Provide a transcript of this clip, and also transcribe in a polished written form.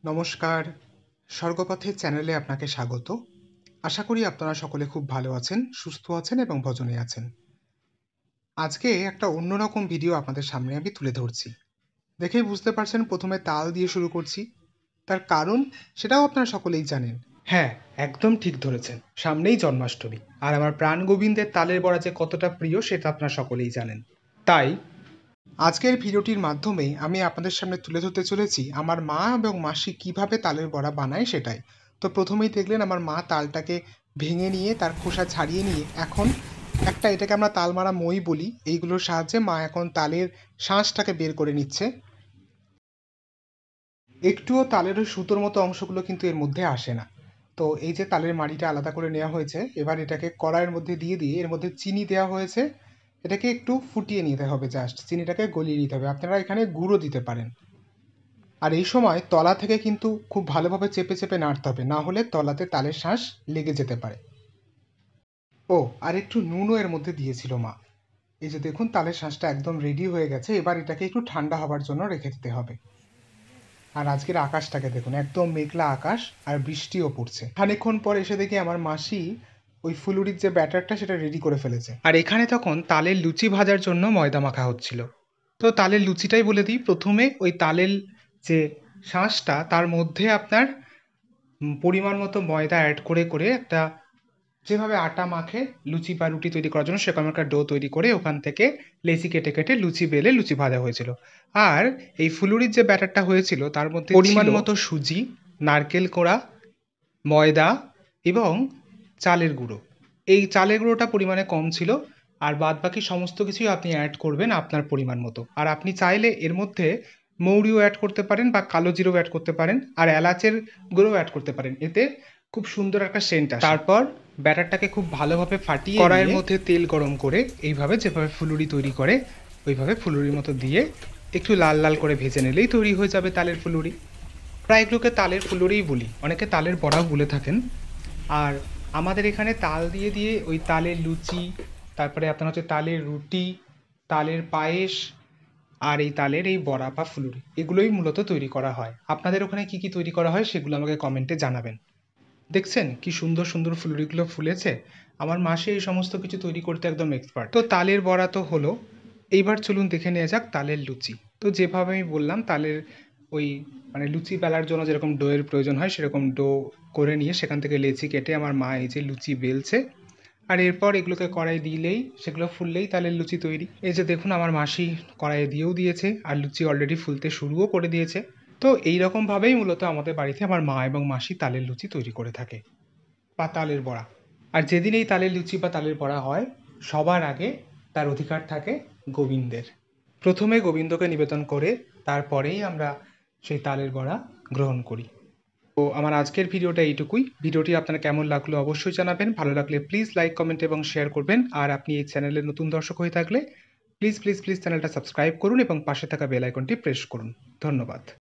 নমস্কার, স্বর্গপথের চ্যানেলে আপনাকে স্বাগত। আশা করি আপনারা সকলে খুব ভালো আছেন, সুস্থ আছেন এবং ভজনে আছেন। আজকে একটা অন্যরকম ভিডিও আপনাদের সামনে আমি তুলে ধরছি। দেখেই বুঝতে পারছেন প্রথমে তাল দিয়ে শুরু করছি। তার কারণ সেটাও আপনারা সকলেই জানেন। হ্যাঁ, একদম ঠিক ধরেছেন, সামনেই জন্মাষ্টমী। আর আমার প্রাণ গোবিন্দের তালের বড়া যে কতটা প্রিয় সেটা আপনারা সকলেই জানেন। তাই আজকের ভিডিওটির মাধ্যমে আমি আপনাদের সামনে তুলে ধরতে চলেছি আমার মা এবং মাসি কিভাবে তালের বড়া বানায় সেটাই। তো প্রথমেই দেখলেন আমার মা তালটাকে ভেঙে নিয়ে তার খোসা ছাড়িয়ে নিয়ে এখন এটাকে আমরা তাল মারা মই বলি, এইগুলোর সাহায্যে মা এখন তালের শাঁসটাকে বের করে নিচ্ছে। একটুও তালের ওই সুতোর মতো অংশগুলো কিন্তু এর মধ্যে আসে না। তো এই যে তালের মাড়িটা আলাদা করে নেওয়া হয়েছে, এবার এটাকে কড়াইয়ের মধ্যে দিয়ে এর মধ্যে চিনি দেওয়া হয়েছে। এটাকে একটু ফুটিয়ে নিতে হবে, জাস্ট চিনিটাকে গলিয়ে নিতে হবে। আপনারা এখানে গুঁড়ো দিতে পারেন। আর এই সময় তলা থেকে কিন্তু খুব ভালোভাবে চেপে চেপে নাড়তে হবে, না হলে তলাতে তালের শাঁস লেগে যেতে পারে। ও আর একটু নুনও এর মধ্যে দিয়েছিল মা। এই যে দেখুন তালের শাঁসটা একদম রেডি হয়ে গেছে, এবার এটাকে একটু ঠান্ডা হবার জন্য রেখে দিতে হবে। আর আজকের আকাশটাকে দেখুন, একদম মেঘলা আকাশ আর বৃষ্টিও পড়ছে। খানিকক্ষণ পর এসে দেখি আমার মাসি ওই ফুলুরির যে ব্যাটারটা সেটা রেডি করে ফেলেছে। আর এখানে তখন তালের লুচি ভাজার জন্য ময়দা মাখা হচ্ছিল। তো তালের লুচিটাই বলে দিই, প্রথমে ওই তালের যে শাঁসটা তার মধ্যে আপনার পরিমাণ মতো ময়দা অ্যাড করে করে একটা, যেভাবে আটা মাখে লুচি বা রুটি তৈরি করার জন্য সেরকম একটা ডো তৈরি করে ওখান থেকে লেচি কেটে কেটে লুচি বেলে লুচি ভাজা হয়েছিল। আর এই ফুলুরির যে ব্যাটারটা হয়েছিল তার মধ্যে পরিমাণ মতো সুজি, নারকেল কোড়া, ময়দা এবং চালের গুঁড়ো। এই চালের গুঁড়োটা পরিমাণে কম ছিল, আর বাদ বাকি সমস্ত কিছুই আপনি অ্যাড করবেন আপনার পরিমাণ মতো। আর আপনি চাইলে এর মধ্যে মৌরিও অ্যাড করতে পারেন বা কালো জিরেও অ্যাড করতে পারেন, আর এলাচের গুঁড়োও অ্যাড করতে পারেন, এতে খুব সুন্দর একটা সেন্ট আসে। তারপর ব্যাটারটাকে খুব ভালোভাবে ফাটিয়ে কড়াইয়ের মধ্যে তেল গরম করে এইভাবে যেভাবে ফুলুরি তৈরি করে ওইভাবে ফুলুরির মতো দিয়ে একটু লাল লাল করে ভেজে নিলেই তৈরি হয়ে যাবে তালের ফুলুরি। প্রায় এগুলোকে তালের ফুলুরিই বলি, অনেকে তালের বড়াও বলে থাকেন। আর আমাদের এখানে তাল দিয়ে দিয়ে ওই তালের লুচি, তারপরে আপনার হচ্ছে তালের রুটি, তালের পায়েস, আর এই তালের এই বড়া বা ফুলুরি, এগুলোই মূলত তৈরি করা হয়। আপনাদের ওখানে কি কি তৈরি করা হয় সেগুলো আমাকে কমেন্টে জানাবেন। দেখছেন কি সুন্দর সুন্দর ফুলুরিগুলো ফুলেছে। আমার মাসি এই সমস্ত কিছু তৈরি করতে একদম এক্সপার্ট। তো তালের বড়া তো হলো, এইবার চলুন দেখে নেওয়া যাক তালের লুচি। তো যেভাবে আমি বললাম তালের ওই মানে লুচি বেলার জন্য যেরকম ডোয়ের প্রয়োজন হয় সেরকম ডো করে নিয়ে সেখান থেকে লেচি কেটে আমার মা এই যে লুচি বেলছে। আর এরপর এগুলোকে কড়াই দিলেই সেগুলো ফুললেই তালের লুচি তৈরি। এই যে দেখুন আমার মাসি কড়াইয়ে দিয়েও দিয়েছে আর লুচি অলরেডি ফুলতে শুরুও করে দিয়েছে। তো এইরকমভাবেই মূলত আমাদের বাড়িতে আমার মা এবং মাসি তালের লুচি তৈরি করে থাকে বা তালের বড়া। আর যেদিন এই তালের লুচি বা তালের বড়া হয় সবার আগে তার অধিকার থাকে গোবিন্দের। প্রথমে গোবিন্দকে নিবেদন করে তারপরেই আমরা সেই তালের বড়া গ্রহণ করি। তো আমার আজকের ভিডিওটা এইটুকুই। ভিডিওটি আপনার কেমন লাগলো অবশ্যই জানাবেন। ভালো লাগলে প্লিজ লাইক, কমেন্ট এবং শেয়ার করবেন। আর আপনি এই চ্যানেলের নতুন দর্শক হয়ে থাকলে প্লিজ প্লিজ প্লিজ চ্যানেলটা সাবস্ক্রাইব করুন এবং পাশে থাকা বেল আইকনটি প্রেস করুন। ধন্যবাদ।